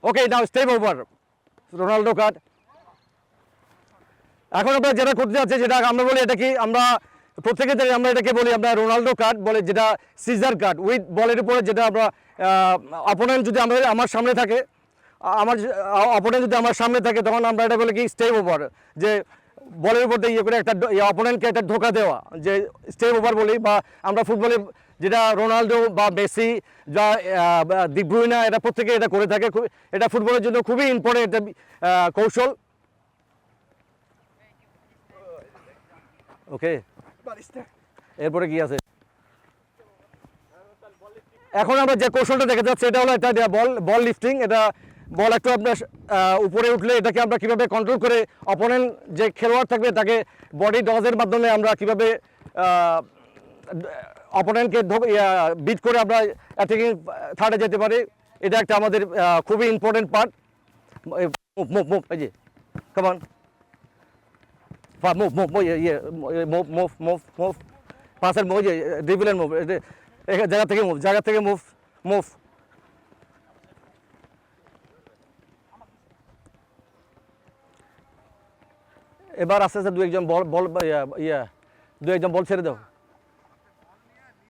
ওকে নাও step over, Ronaldo কাট। এখন আমরা যেটা করতে যাচ্ছি, যেটা আমরা বলি এটা কি, আমরা প্রত্যেকে জানি, আমরা এটাকে বলি আমরা রোনাল্ডো কাট বলে, যেটা সিজার কাট উইথ বলের উপরে, যেটা আমরা অপোনেন্ট যদি আমার সামনে থাকে, আমার অপোনেন্ট যদি আমার সামনে থাকে, তখন আমরা এটা বলি কি স্টেপ ওভার, যে বলের উপর ইয়ে করে একটা অপোনেন্টকে একটা ধোকা দেওয়া, যে স্টেপ ওভার বলি। বা আমরা ফুটবলে যেটা রোনাল্ডো বা মেসি যা ডি ব্রুইনা, এটা প্রত্যেকে এটা করে থাকে। এটা ফুটবলের জন্য খুবই ইম্পর্টেন্ট একটা কৌশল। ওকে, এরপরে কি আছে? এখন আমরা যে কৌশলটা দেখে যাচ্ছি, এটা হলো একটা বল লিফটিং। এটা বল একটু আপনার উপরে উঠলে এটাকে আমরা কিভাবে কন্ট্রোল করে অপোনেন্ট যে খেলোয়াড় থাকবে তাকে বডি ডজের মাধ্যমে আমরা কিভাবে অপোনেন্টকে বিট করে আমরা অ্যাটাকিং থার্ডে যেতে পারি। এটা একটা আমাদের খুবই ইম্পর্টেন্ট পার্ট। মুভ এই যে কামান মুভ পাসের মুভ, ড্রিবলের মুভ, জায়গা থেকে মুভ। এবার আস্তে আস্তে দু একজন বল ছেড়ে দাও।